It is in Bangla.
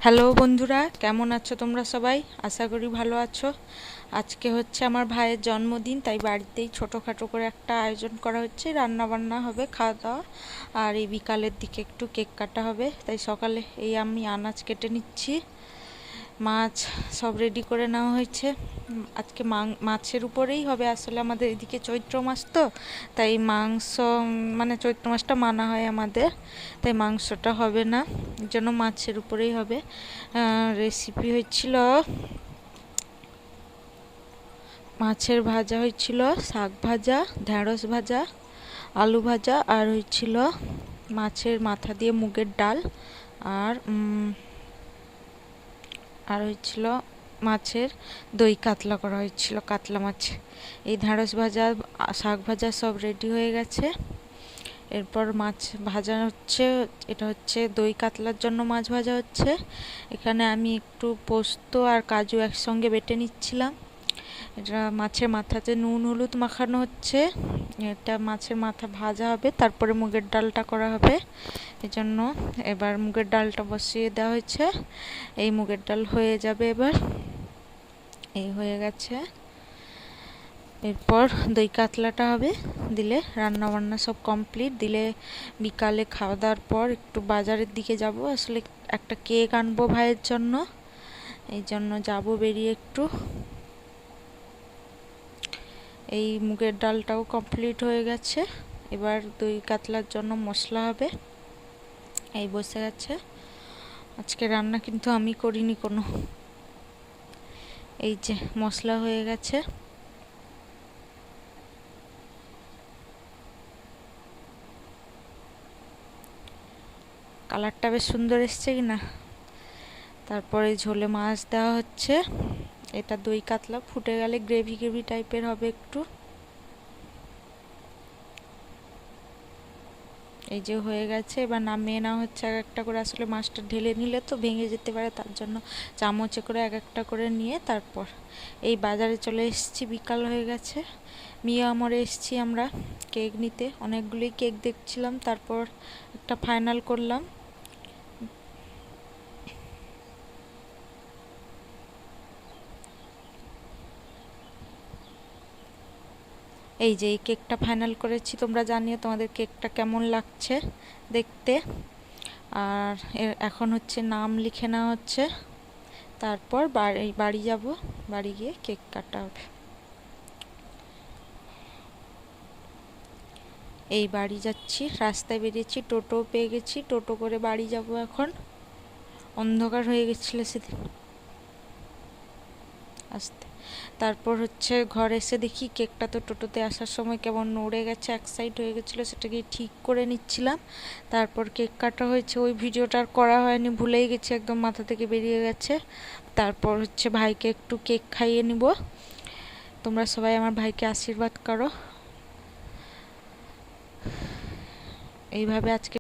হ্যালো বন্ধুরা, কেমন আছো তোমরা সবাই? আশা করি ভালো আছো। আজকে হচ্ছে আমার ভাইয়ের জন্মদিন, তাই বাড়িতেই ছোটোখাটো করে একটা আয়োজন করা হচ্ছে। রান্না বান্না হবে, খাওয়া দাওয়া, আর এই বিকালের দিকে একটু কেক কাটা হবে। তাই সকালে এই আমি আনাজ কেটে নিচ্ছি, মাছ সব রেডি করে নেওয়া হয়েছে। আজকে মাছের উপরেই হবে, আসলে আমাদের এদিকে চৈত্র মাস তো, তাই মাংস মানে চৈত্র মাসটা মানা হয় আমাদের, তাই মাংসটা হবে না, এর জন্য মাছের উপরেই হবে। রেসিপি হয়েছিল মাছের ভাজা, হয়েছিল শাক ভাজা, ঢেঁড়স ভাজা, আলু ভাজা, আর হয়েছিল মাছের মাথা দিয়ে মুগের ডাল, আর হয়েছিল মাছের দই কাতলা করা হয়েছিল, কাতলা মাছ। এই ঢেঁড়স ভাজা, শাক ভাজা সব রেডি হয়ে গেছে। এরপর মাছ ভাজা হচ্ছে, এটা হচ্ছে দই কাতলার জন্য মাছ ভাজা হচ্ছে। এখানে আমি একটু পোস্ত আর কাজু একসঙ্গে বেটে নিচ্ছিলাম। এটা মাছের মাথাতে নুন হলুদ মাখানো হচ্ছে। এটা মাছের মাথা ভাজা হবে, তারপরে মুগের ডালটা করা হবে। এজন্য এবার মুগের ডালটা বসিয়ে দেওয়া হয়েছে। এই মুগের ডাল হয়ে যাবে এবার। এই হয়ে গেছে। এরপর দই কাতলাটা হবে, দিলে রান্না বান্না সব কমপ্লিট। দিলে বিকালে খাওয়া দাওয়ার পর একটু বাজারের দিকে যাব, আসলে একটা কেক আনবো ভাইয়ের জন্য, এই জন্য যাবো বেরিয়ে একটু। এই মুগের ডালটাও কমপ্লিট হয়ে গেছে। এবার দই কাতলার জন্য মশলা হবে, এই বসে গেছে। আজকে রান্না কিন্তু আমি করিনি কোনো। এই যে মশলা হয়ে গেছে। কালারটা বেশ সুন্দর এসছে কিনা। তারপরে ঝোলে মাছ দেওয়া হচ্ছে। এটা দই কাতলা ফুটে গেলে গ্রেভি গ্রেভি টাইপের হবে একটু। এই যে হয়ে গেছে, এবার নামিয়ে নেওয়া হচ্ছে এক একটা করে। আসলে মাছটা ঢেলে নিলে তো ভেঙে যেতে পারে, তার জন্য চামচে করে এক একটা করে নিয়ে তারপর এই বাজারে চলে এসেছি। বিকাল হয়ে গেছে, মিয়া আমরে এসেছি আমরা কেক নিতে। অনেকগুলোই কেক দেখছিলাম, তারপর একটা ফাইনাল করলাম। এই যে এই কেকটা ফাইনাল করেছি, তোমরা জানিও তোমাদের কেকটা কেমন লাগছে দেখতে। আর এখন হচ্ছে নাম লিখে নেওয়া হচ্ছে, তারপর বাড়ি যাব, বাড়ি গিয়ে কেক কাটা হবে। এই বাড়ি যাচ্ছি, রাস্তায় বেরিয়েছি, টোটো পেয়ে গেছি, টোটো করে বাড়ি যাব এখন। অন্ধকার হয়ে গেছিল সেদিন আসতে। তারপর হচ্ছে ঘর এসে দেখি কেকটা তো টোটোতে আসার সময় কেমন নড়ে গেছে, এক সাইড হয়ে গেছিলো, সেটাকে ঠিক করে নিচ্ছিলাম। তারপর কেক কাটা হয়েছে, ওই ভিডিওটা আর করা হয়নি, ভুলেই গেছি, একদম মাথা থেকে বেরিয়ে গেছে। তারপর হচ্ছে ভাইকে একটু কেক খাইয়ে নিব। তোমরা সবাই আমার ভাইকে আশীর্বাদ করো। এইভাবে আজকে